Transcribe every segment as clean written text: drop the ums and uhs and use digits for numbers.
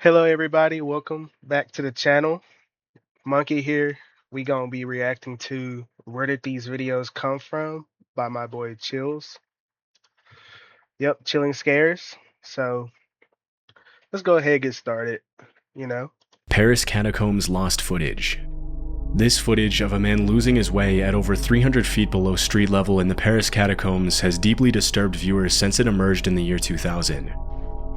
Hello everybody, welcome back to the channel. Monkey here. We gonna be reacting to Where Did These Videos Come From by my boy Chills. Yep, Chilling Scares. So let's go ahead and get started, you know. Paris Catacombs lost footage. This footage of a man losing his way at over 300 feet below street level in the Paris Catacombs has deeply disturbed viewers since it emerged in the year 2000.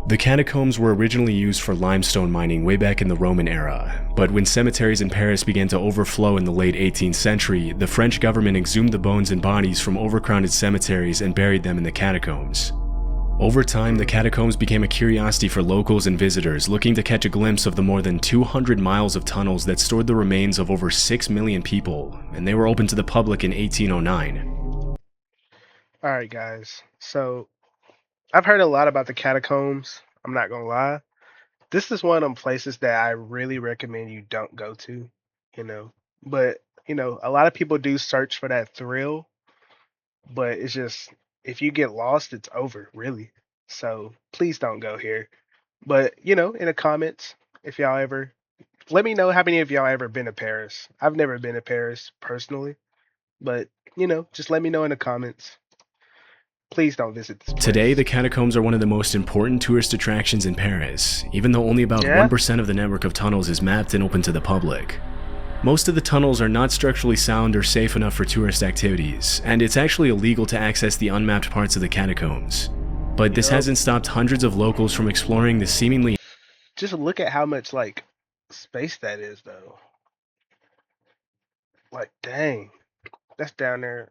The catacombs were originally used for limestone mining way back in the Roman era, but when cemeteries in Paris began to overflow in the late 18th century, the French government exhumed the bones and bodies from overcrowded cemeteries and buried them in the catacombs. Over time, the catacombs became a curiosity for locals and visitors looking to catch a glimpse of the more than 200 miles of tunnels that stored the remains of over 6 million people, and they were open to the public in 1809. Alright guys, so I've heard a lot about the catacombs, I'm not gonna lie. This is one of them places that I really recommend you don't go to, you know. But, a lot of people do search for that thrill, but it's just if you get lost, it's over, really. So please don't go here. But in the comments, if y'all ever let me know how many of y'all ever been to Paris. I've never been to Paris personally, but just let me know in the comments. Please don't visit this Today, place. the catacombs are one of the most important tourist attractions in Paris, even though only about Yeah? 1% of the network of tunnels is mapped and open to the public. Most of the tunnels are not structurally sound or safe enough for tourist activities, and it's actually illegal to access the unmapped parts of the catacombs. But this Yup. hasn't stopped hundreds of locals from exploring the seemingly Just look at how much like space that is though. Like dang. That's down there.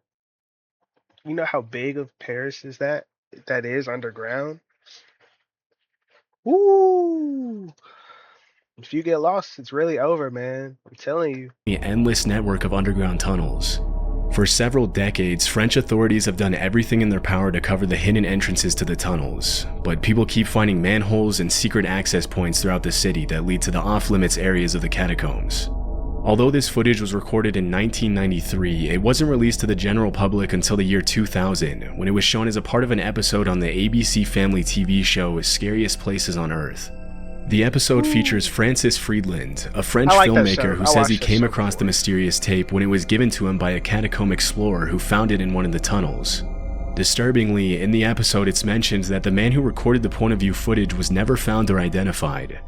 You know how big of Paris is that? That is underground? Woo! If you get lost, it's really over, man. I'm telling you. endless network of underground tunnels. For several decades, French authorities have done everything in their power to cover the hidden entrances to the tunnels, but people keep finding manholes and secret access points throughout the city that lead to the off-limits areas of the catacombs. Although this footage was recorded in 1993, it wasn't released to the general public until the year 2000, when it was shown as a part of an episode on the ABC Family TV show Scariest Places on Earth. The episode features Francis Friedland, a French I like that filmmaker show. who I says he watched that came show across the before. mysterious tape when it was given to him by a catacomb explorer who found it in one of the tunnels. Disturbingly, in the episode it's mentioned that the man who recorded the point of view footage was never found or identified.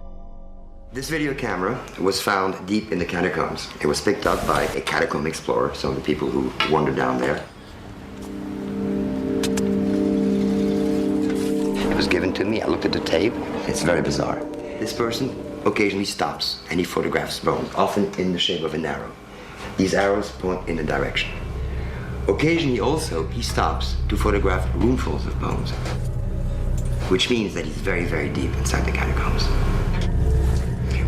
This video camera was found deep in the catacombs. It was picked up by a catacomb explorer, some of the people who wandered down there. It was given to me. I looked at the tape. It's very bizarre. This person occasionally stops and he photographs bones, often in the shape of an arrow. These arrows point in a direction. Occasionally also he stops to photograph roomfuls of bones, which means that he's very, very deep inside the catacombs.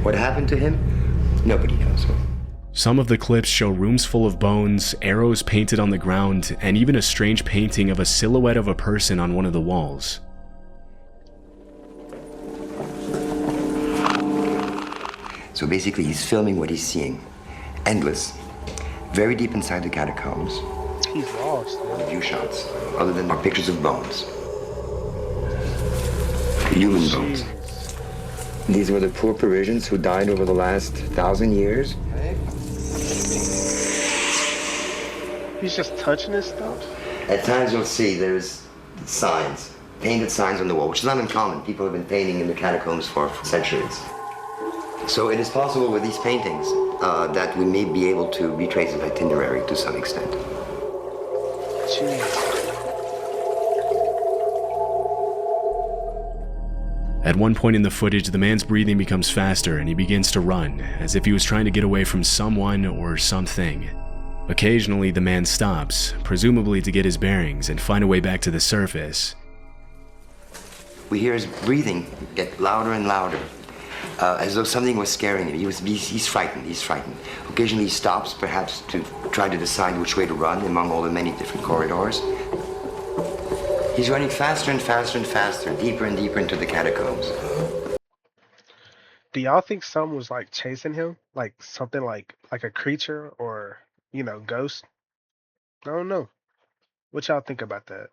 What happened to him? Nobody knows. Some of the clips show rooms full of bones, arrows painted on the ground, and even a strange painting of a silhouette of a person on one of the walls. So basically he's filming what he's seeing. Endless. Very deep inside the catacombs. He's lost, man. View shots, other than our pictures of bones. Human bones. These were the poor Parisians who died over the last 1,000 years. He's just touching his stuff. At times you'll see there's signs, painted signs on the wall, which is not uncommon. People have been painting in the catacombs for centuries. So it is possible with these paintings that we may be able to retrace an itinerary to some extent. Jeez. At one point in the footage, the man's breathing becomes faster and he begins to run, as if he was trying to get away from someone or something. Occasionally, the man stops, presumably to get his bearings and find a way back to the surface. We hear his breathing get louder and louder, as though something was scaring him. He's frightened, he's frightened. Occasionally he stops, perhaps to try to decide which way to run among all the many different corridors. He's running faster and faster and faster, deeper and deeper into the catacombs. Do y'all think someone was like chasing him? Like something like a creature or, ghost? I don't know. What y'all think about that?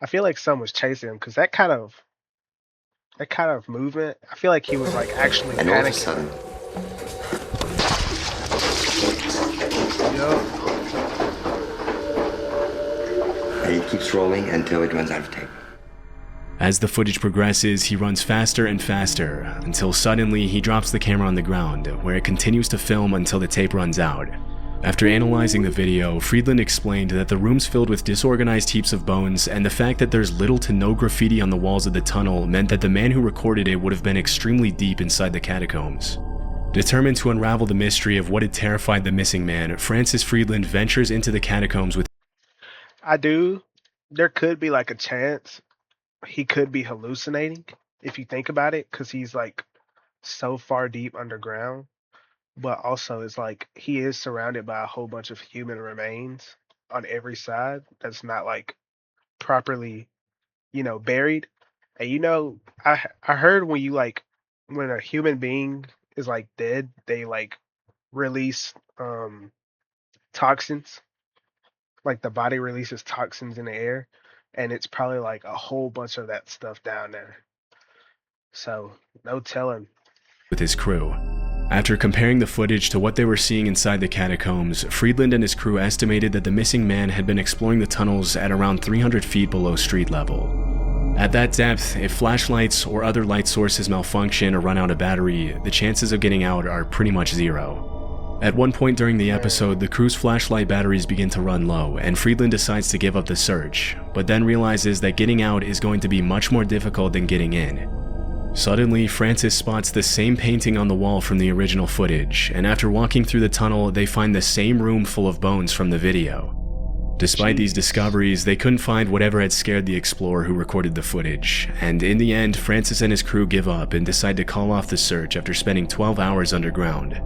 I feel like someone was chasing him because that kind of movement. I feel like he was like actually And all of a panicking. sudden, Yup. and he keeps rolling until it runs out of tape. As the footage progresses, he runs faster and faster, until suddenly he drops the camera on the ground, where it continues to film until the tape runs out. After analyzing the video, Friedland explained that the room's filled with disorganized heaps of bones, and the fact that there's little to no graffiti on the walls of the tunnel meant that the man who recorded it would have been extremely deep inside the catacombs. Determined to unravel the mystery of what had terrified the missing man, Francis Friedland ventures into the catacombs with I do. There could be like a chance he could be hallucinating if you think about it, because he's like so far deep underground. But also, it's like he is surrounded by a whole bunch of human remains on every side that's not like properly, buried. And I heard when you like when a human being is like dead, they like release toxins. Like the body releases toxins in the air, and it's probably like a whole bunch of that stuff down there. So no telling. his crew. After comparing the footage to what they were seeing inside the catacombs, Friedland and his crew estimated that the missing man had been exploring the tunnels at around 300 feet below street level. At that depth, if flashlights or other light sources malfunction or run out of battery, the chances of getting out are pretty much zero. At one point during the episode, the crew's flashlight batteries begin to run low, and Friedland decides to give up the search, but then realizes that getting out is going to be much more difficult than getting in. Suddenly, Francis spots the same painting on the wall from the original footage, and after walking through the tunnel, they find the same room full of bones from the video. Despite these discoveries, they couldn't find whatever had scared the explorer who recorded the footage, and in the end, Francis and his crew give up and decide to call off the search after spending 12 hours underground.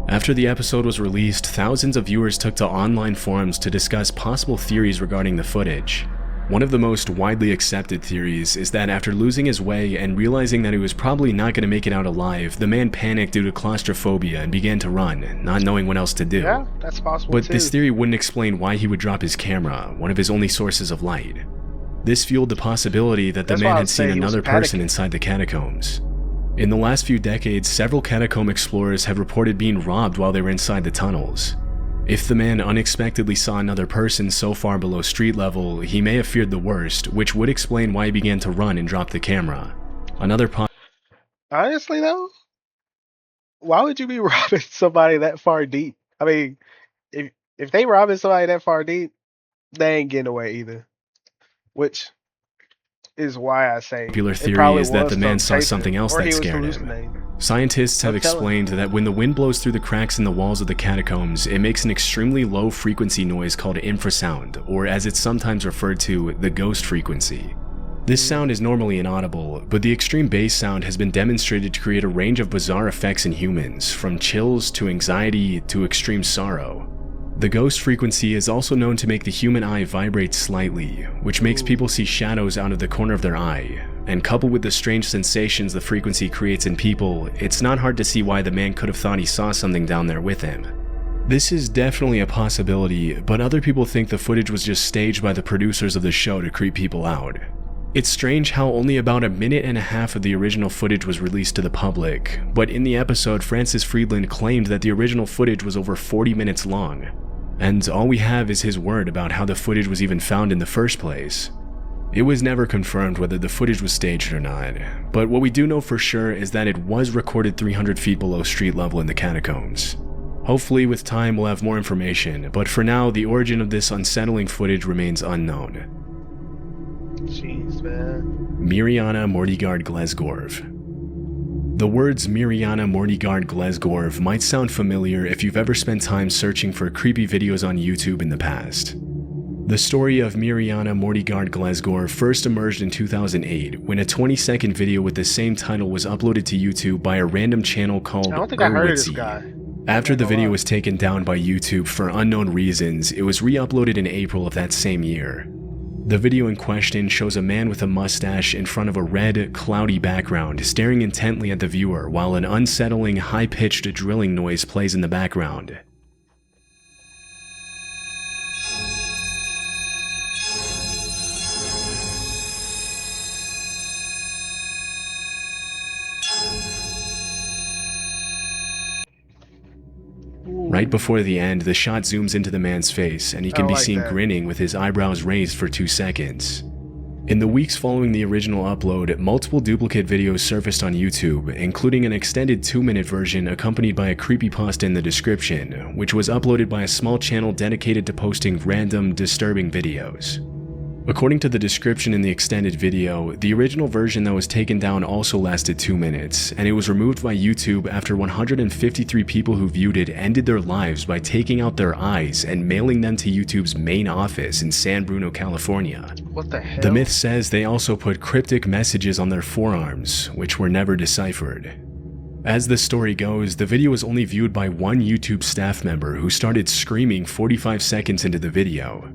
After the episode was released, thousands of viewers took to online forums to discuss possible theories regarding the footage. One of the most widely accepted theories is that after losing his way and realizing that he was probably not going to make it out alive, the man panicked due to claustrophobia and began to run, not knowing what else to do. Yeah, that's possible But too. this theory wouldn't explain why he would drop his camera, one of his only sources of light. This fueled the possibility that the That's why man I had was seen saying he was another person panicking. inside the catacombs. In the last few decades, several catacomb explorers have reported being robbed while they were inside the tunnels. If the man unexpectedly saw another person so far below street level, he may have feared the worst, which would explain why he began to run and drop the camera. Another Honestly though, why would you be robbing somebody that far deep? I mean, if they robbing somebody that far deep, they ain't getting away either. Which is why I say popular it theory probably is that was the man something saw chasing something him, else or that he was scared him. hallucinating. Scientists have I'm telling explained that when the wind blows through the cracks in the walls of the catacombs, it makes an extremely low frequency noise called infrasound, or as it's sometimes referred to, the ghost frequency. This sound is normally inaudible, but the extreme bass sound has been demonstrated to create a range of bizarre effects in humans, from chills to anxiety to extreme sorrow. The ghost frequency is also known to make the human eye vibrate slightly, which makes people see shadows out of the corner of their eye, and coupled with the strange sensations the frequency creates in people, it's not hard to see why the man could have thought he saw something down there with him. This is definitely a possibility, but other people think the footage was just staged by the producers of the show to creep people out. It's strange how only about a minute and a half of the original footage was released to the public, but in the episode, Francis Friedland claimed that the original footage was over 40 minutes long. And all we have is his word about how the footage was even found in the first place. It was never confirmed whether the footage was staged or not, but what we do know for sure is that it was recorded 300 feet below street level in the catacombs. Hopefully with time we'll have more information, but for now the origin of this unsettling footage remains unknown. Jeez, man. Mirjana Mortigard Glesgorv. The words Mirjana Mortigard Glesgorv might sound familiar if you've ever spent time searching for creepy videos on YouTube in the past. The story of Mirjana Mortigard Glesgorv first emerged in 2008 when a 20-second video with the same title was uploaded to YouTube by a random channel called I don't think I heard of this Urwitzy. guy. After the Not gonna video lie. was taken down by YouTube for unknown reasons, it was re-uploaded in April of that same year. The video in question shows a man with a mustache in front of a red, cloudy background staring intently at the viewer while an unsettling, high-pitched drilling noise plays in the background. Right before the end, the shot zooms into the man's face, and he can be like seen that. grinning with his eyebrows raised for 2 seconds. In the weeks following the original upload, multiple duplicate videos surfaced on YouTube, including an extended 2-minute version accompanied by a creepypasta in the description, which was uploaded by a small channel dedicated to posting random, disturbing videos. According to the description in the extended video, the original version that was taken down also lasted 2 minutes, and it was removed by YouTube after 153 people who viewed it ended their lives by taking out their eyes and mailing them to YouTube's main office in San Bruno, California. What the hell? The myth says they also put cryptic messages on their forearms, which were never deciphered. As the story goes, the video was only viewed by one YouTube staff member who started screaming 45 seconds into the video.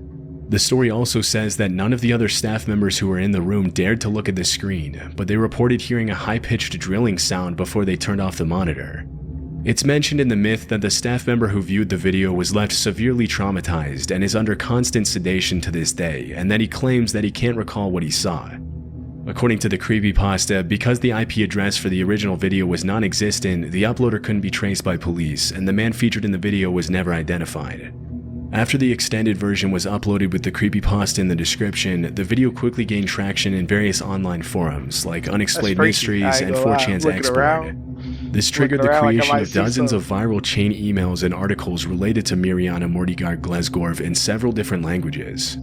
The story also says that none of the other staff members who were in the room dared to look at the screen, but they reported hearing a high-pitched drilling sound before they turned off the monitor. It's mentioned in the myth that the staff member who viewed the video was left severely traumatized and is under constant sedation to this day, and that he claims that he can't recall what he saw. According to the creepypasta, because the IP address for the original video was non-existent, the uploader couldn't be traced by police, and the man featured in the video was never identified. After the extended version was uploaded with the creepypasta in the description, the video quickly gained traction in various online forums like Unexplained Mysteries and 4chan's X-Board. This triggered the creation of dozens of viral chain emails and articles related to Mirjana Mortigard Glesgorv in several different languages.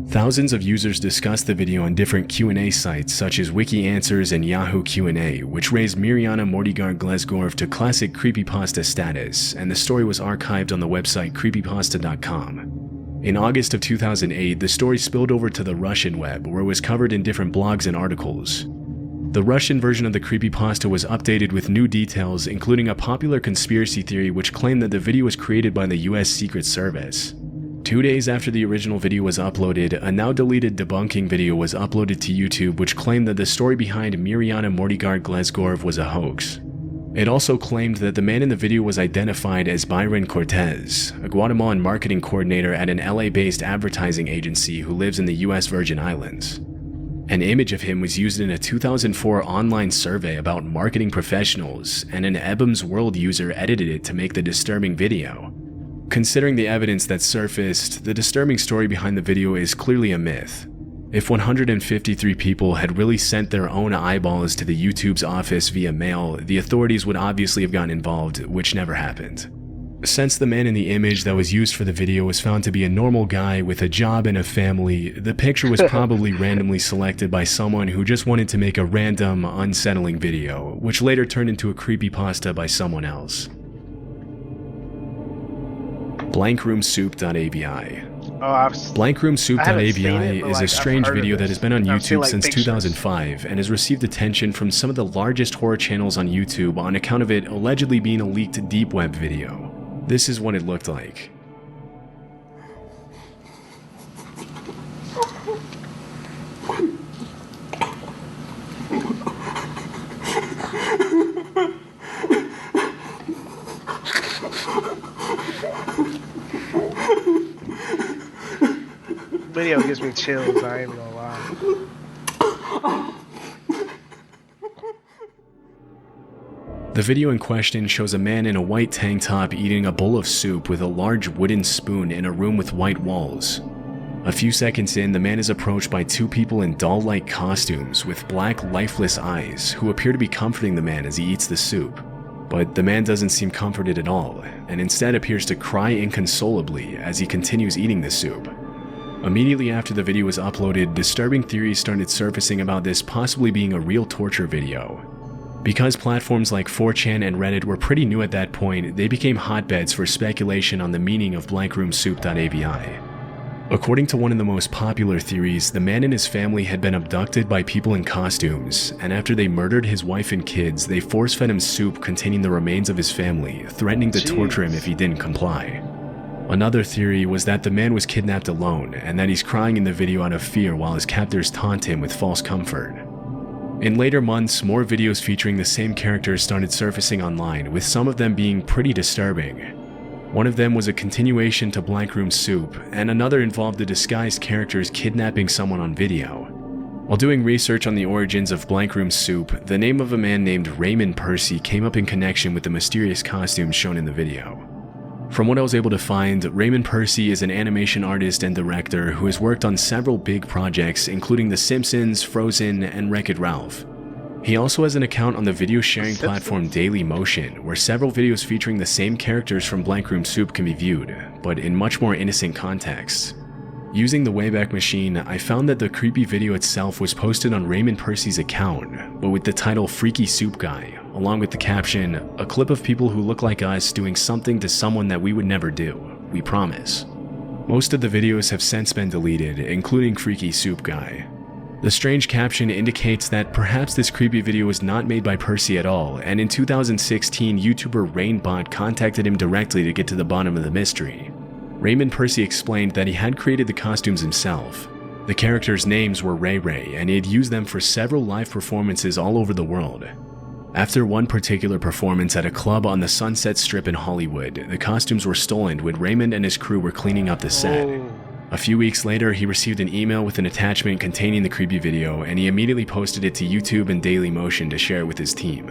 Thousands of users discussed the video on different Q&A sites such as Wiki Answers and Yahoo Q&A, which raised Mirjana Mortigard Glesgorv to classic creepypasta status, and the story was archived on the website creepypasta.com. In August of 2008, the story spilled over to the Russian web, where it was covered in different blogs and articles. The Russian version of the creepypasta was updated with new details, including a popular conspiracy theory which claimed that the video was created by the US Secret Service. 2 days after the original video was uploaded, a now deleted debunking video was uploaded to YouTube which claimed that the story behind Mirjana Mortigard Glesgorv was a hoax. It also claimed that the man in the video was identified as Byron Cortez, a Guatemalan marketing coordinator at an LA-based advertising agency who lives in the US Virgin Islands. An image of him was used in a 2004 online survey about marketing professionals, and an Ebum's World user edited it to make the disturbing video. Considering the evidence that surfaced, the disturbing story behind the video is clearly a myth. If 153 people had really sent their own eyeballs to the YouTube's office via mail, the authorities would obviously have gotten involved, which never happened. Since the man in the image that was used for the video was found to be a normal guy with a job and a family, the picture was probably randomly selected by someone who just wanted to make a random, unsettling video, which later turned into a creepypasta by someone else. blankroomsoup.avi. Blankroomsoup.avi is a strange video that has been on YouTube since 2005 and has received attention from some of the largest horror channels on YouTube on account of it allegedly being a leaked deep web video. This is what it looked like. Video gives me chills, I ain't gonna lie. The video in question shows a man in a white tank top eating a bowl of soup with a large wooden spoon in a room with white walls. A few seconds in, the man is approached by 2 people in doll-like costumes with black, lifeless eyes who appear to be comforting the man as he eats the soup. But the man doesn't seem comforted at all, and instead appears to cry inconsolably as he continues eating the soup. Immediately after the video was uploaded, disturbing theories started surfacing about this possibly being a real torture video. Because platforms like 4chan and Reddit were pretty new at that point, they became hotbeds for speculation on the meaning of blankroomsoup.avi. According to one of the most popular theories, the man and his family had been abducted by people in costumes, and after they murdered his wife and kids, they force-fed him soup containing the remains of his family, threatening to torture him if he didn't comply. Another theory was that the man was kidnapped alone, and that he's crying in the video out of fear while his captors taunt him with false comfort. In later months, more videos featuring the same characters started surfacing online, with some of them being pretty disturbing. One of them was a continuation to Blankroom Soup, and another involved the disguised characters kidnapping someone on video. While doing research on the origins of Blankroom Soup, the name of a man named Raymond Percy came up in connection with the mysterious costumes shown in the video. From what I was able to find, Raymond Percy is an animation artist and director who has worked on several big projects including The Simpsons, Frozen, and Wreck-It Ralph. He also has an account on the video sharing platform Dailymotion, where several videos featuring the same characters from Blank Room Soup can be viewed, but in much more innocent contexts. Using the Wayback Machine, I found that the creepy video itself was posted on Raymond Percy's account, but with the title Freaky Soup Guy, along with the caption, "A clip of people who look like us doing something to someone that we would never do, we promise." Most of the videos have since been deleted, including Freaky Soup Guy. The strange caption indicates that perhaps this creepy video was not made by Percy at all, and in 2016, YouTuber Rainbot contacted him directly to get to the bottom of the mystery. Raymond Percy explained that he had created the costumes himself. The characters' names were Ray Ray, and he had used them for several live performances all over the world. After one particular performance at a club on the Sunset Strip in Hollywood, the costumes were stolen when Raymond and his crew were cleaning up the set. A few weeks later, he received an email with an attachment containing the creepy video, and he immediately posted it to YouTube and Dailymotion to share it with his team.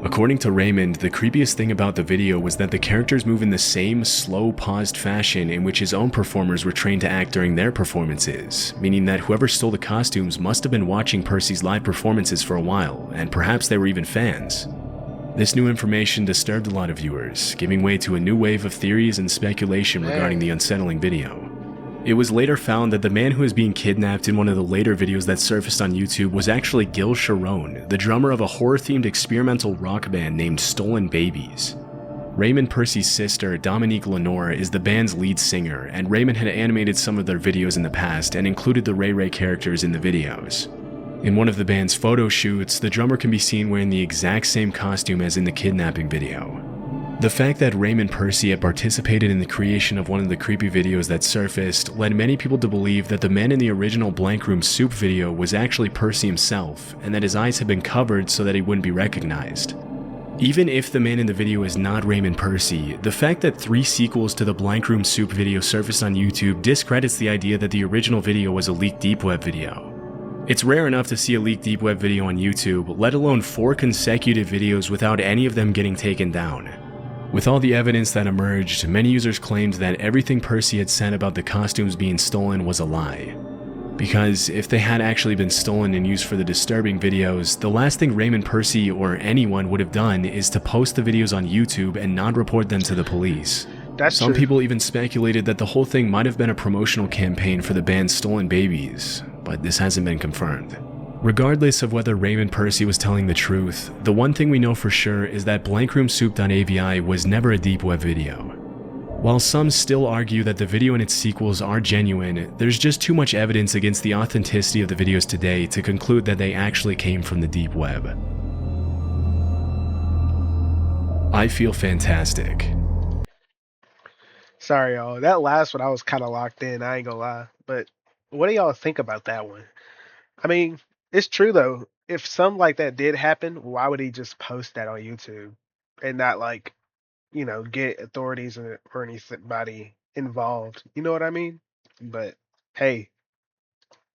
According to Raymond, the creepiest thing about the video was that the characters move in the same slow, paused fashion in which his own performers were trained to act during their performances, meaning that whoever stole the costumes must have been watching Percy's live performances for a while, and perhaps they were even fans. This new information disturbed a lot of viewers, giving way to a new wave of theories and speculation regarding the unsettling video. It was later found that the man who was being kidnapped in one of the later videos that surfaced on YouTube was actually Gil Sharon, the drummer of a horror-themed experimental rock band named Stolen Babies. Raymond Percy's sister, Dominique Lenore, is the band's lead singer, and Raymond had animated some of their videos in the past and included the Ray Ray characters in the videos. In one of the band's photo shoots, the drummer can be seen wearing the exact same costume as in the kidnapping video. The fact that Raymond Percy had participated in the creation of one of the creepy videos that surfaced led many people to believe that the man in the original Blank Room Soup video was actually Percy himself, and that his eyes had been covered so that he wouldn't be recognized. Even if the man in the video is not Raymond Percy, the fact that 3 sequels to the Blank Room Soup video surfaced on YouTube discredits the idea that the original video was a leaked deep web video. It's rare enough to see a leaked deep web video on YouTube, let alone 4 consecutive videos without any of them getting taken down. With all the evidence that emerged, many users claimed that everything Percy had said about the costumes being stolen was a lie. Because if they had actually been stolen and used for the disturbing videos, the last thing Raymond Percy or anyone would have done is to post the videos on YouTube and not report them to the police. Some people even speculated that the whole thing might have been a promotional campaign for the band Stolen Babies, but this hasn't been confirmed. Regardless of whether Raymond Percy was telling the truth, the one thing we know for sure is that blankroomsoup.avi was never a deep web video. While some still argue that the video and its sequels are genuine, there's just too much evidence against the authenticity of the videos today to conclude that they actually came from the deep web. I feel fantastic. Sorry, y'all. That last one, I was kind of locked in. I ain't gonna lie. But what do y'all think about that one? I mean, it's true though. If something like that did happen, why would he just post that on YouTube and not like, get authorities or anybody involved? You know what I mean? But hey,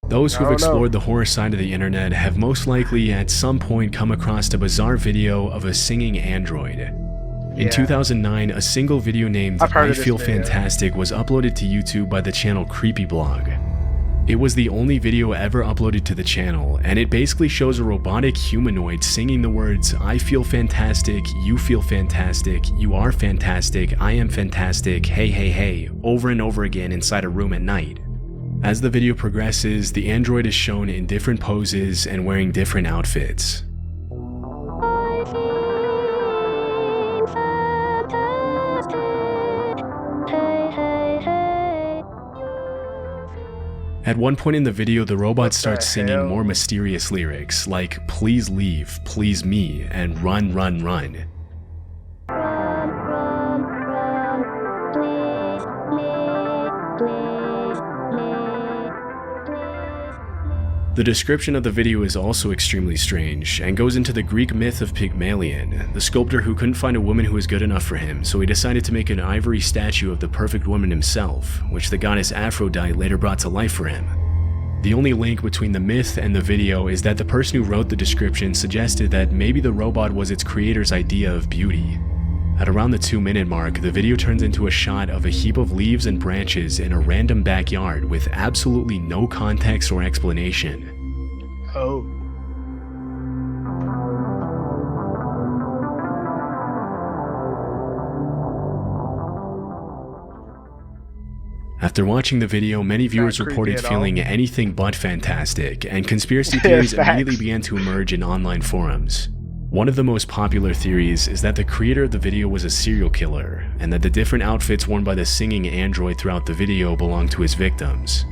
those who've explored the horror side of the internet have most likely at some point come across a bizarre video of a singing android. In 2009, a single video named I Feel Fantastic was uploaded to YouTube by the channel Creepyblog. It was the only video ever uploaded to the channel, and it basically shows a robotic humanoid singing the words "I feel fantastic, you feel fantastic, you are fantastic, I am fantastic, hey hey hey" over and over again inside a room at night. As the video progresses, the android is shown in different poses and wearing different outfits. At one point in the video, the robot starts singing more mysterious lyrics like "Please leave, please me," and "Run, run, run." The description of the video is also extremely strange, and goes into the Greek myth of Pygmalion, the sculptor who couldn't find a woman who was good enough for him, so he decided to make an ivory statue of the perfect woman himself, which the goddess Aphrodite later brought to life for him. The only link between the myth and the video is that the person who wrote the description suggested that maybe the robot was its creator's idea of beauty. At around the 2-minute mark, the video turns into a shot of a heap of leaves and branches in a random backyard with absolutely no context or explanation. Oh. After watching the video, many viewers creepy reported at all. feeling anything but fantastic, and conspiracy theories immediately Facts. began to emerge in online forums. One of the most popular theories is that the creator of the video was a serial killer, and that the different outfits worn by the singing android throughout the video belonged to his victims.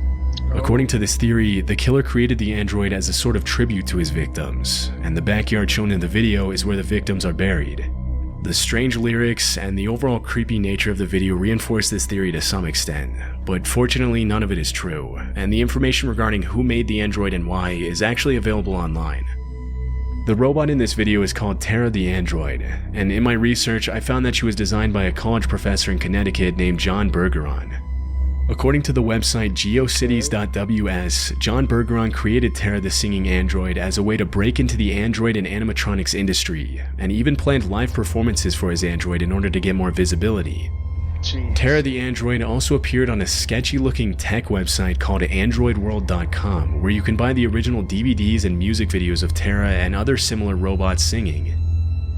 According to this theory, the killer created the android as a sort of tribute to his victims, and the backyard shown in the video is where the victims are buried. The strange lyrics and the overall creepy nature of the video reinforce this theory to some extent, but fortunately none of it is true, and the information regarding who made the android and why is actually available online. The robot in this video is called Tara the Android, and in my research I found that she was designed by a college professor in Connecticut named John Bergeron. According to the website geocities.ws, John Bergeron created Tara the Singing Android as a way to break into the android and animatronics industry, and even planned live performances for his android in order to get more visibility. Jeez. Tara the Android also appeared on a sketchy-looking tech website called AndroidWorld.com, where you can buy the original DVDs and music videos of Tara and other similar robots singing.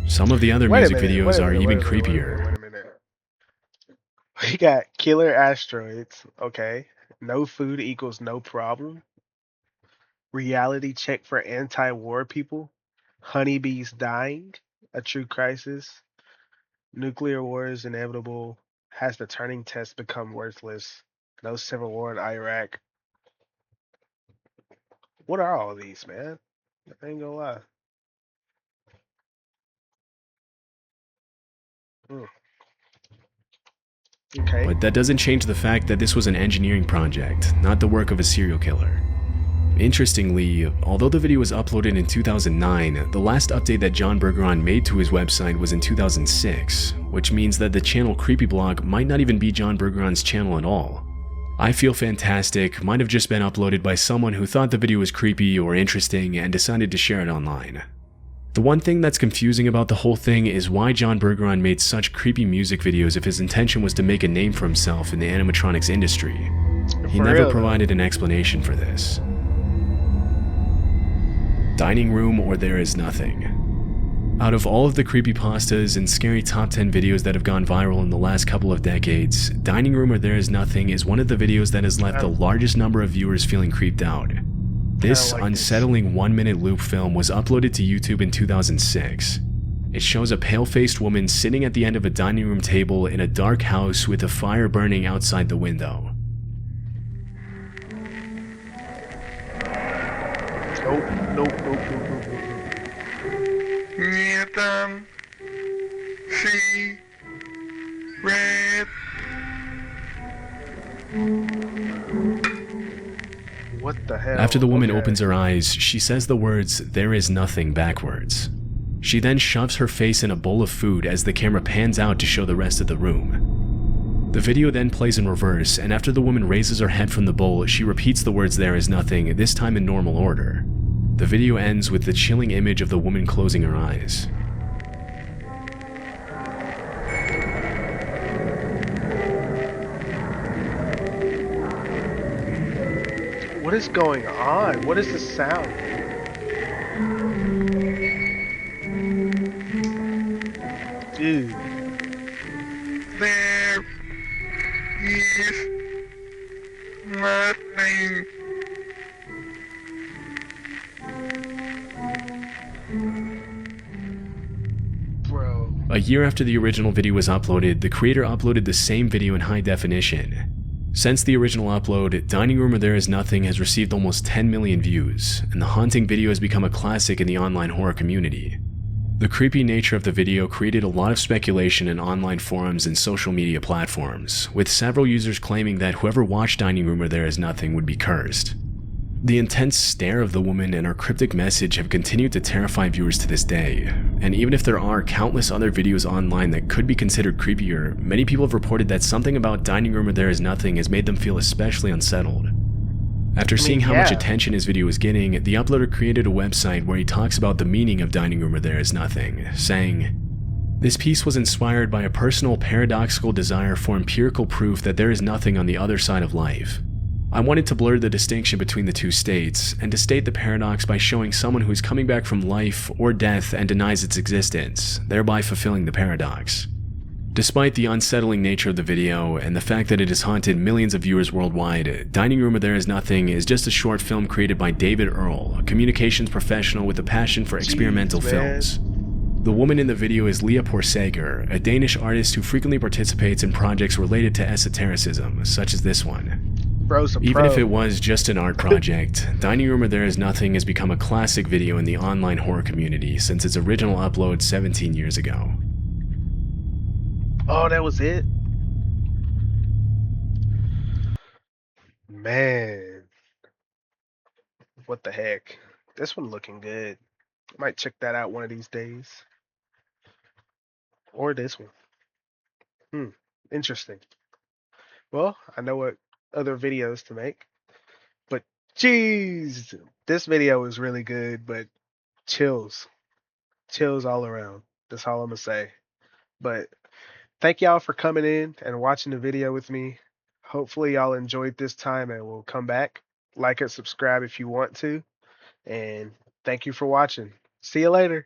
Some of the other music videos are even creepier. Wait a minute. We got killer asteroids. Okay. No food equals no problem. Reality check for anti-war people. Honeybees dying. A true crisis. Nuclear war is inevitable. Has the turning test become worthless? No civil war in Iraq. What are all of these, man? I ain't gonna lie. Okay. But that doesn't change the fact that this was an engineering project, not the work of a serial killer. Interestingly, although the video was uploaded in 2009, the last update that John Bergeron made to his website was in 2006, which means that the channel Creepy Blog might not even be John Bergeron's channel at all. I Feel Fantastic might have just been uploaded by someone who thought the video was creepy or interesting and decided to share it online. The one thing that's confusing about the whole thing is why John Bergeron made such creepy music videos if his intention was to make a name for himself in the animatronics industry. He never provided an explanation for this. Dining Room or There Is Nothing. Out of all of the creepypastas and scary top 10 videos that have gone viral in the last couple of decades, Dining Room or There Is Nothing is one of the videos that has left the largest number of viewers feeling creeped out. This unsettling 1-minute loop film was uploaded to YouTube in 2006. It shows a pale-faced woman sitting at the end of a dining room table in a dark house with a fire burning outside the window. Nope. What the hell? After the woman opens her eyes, she says the words, "There is nothing," backwards. She then shoves her face in a bowl of food as the camera pans out to show the rest of the room. The video then plays in reverse, and after the woman raises her head from the bowl, she repeats the words "There is nothing," this time in normal order. The video ends with the chilling image of the woman closing her eyes. What is going on? What is the sound? Dude. There is nothing. Bro. A year after the original video was uploaded, the creator uploaded the same video in high definition. Since the original upload, Dining Room or There Is Nothing has received almost 10 million views, and the haunting video has become a classic in the online horror community. The creepy nature of the video created a lot of speculation in online forums and social media platforms, with several users claiming that whoever watched Dining Room or There Is Nothing would be cursed. The intense stare of the woman and her cryptic message have continued to terrify viewers to this day, and even if there are countless other videos online that could be considered creepier, many people have reported that something about Dining Room or There Is Nothing has made them feel especially unsettled. After seeing how much attention his video was getting, the uploader created a website where he talks about the meaning of Dining Room or There Is Nothing, saying, This piece was inspired by a personal paradoxical desire for empirical proof that there is nothing on the other side of life. I wanted to blur the distinction between the two states, and to state the paradox by showing someone who is coming back from life or death and denies its existence, thereby fulfilling the paradox. Despite the unsettling nature of the video and the fact that it has haunted millions of viewers worldwide, Dining Room Where There Is Nothing is just a short film created by David Earl, a communications professional with a passion for experimental Jeez, man. films. The woman in the video is Leah Porsager, a Danish artist who frequently participates in projects related to esotericism, such as this one. Bro's a Even pro. if it was just an art project, Dining Room Where There Is Nothing has become a classic video in the online horror community since its original upload 17 years ago. Oh, that was it? Man, what the heck? This one looking good. Might check that out one of these days. Or this one. Hmm. Interesting. Well, I know what other videos to make. But jeez, this video is really good, but chills. Chills all around. That's all I'm gonna say. But thank y'all for coming in and watching the video with me. Hopefully y'all enjoyed this time and will come back. Like and subscribe if you want to. And thank you for watching. See you later.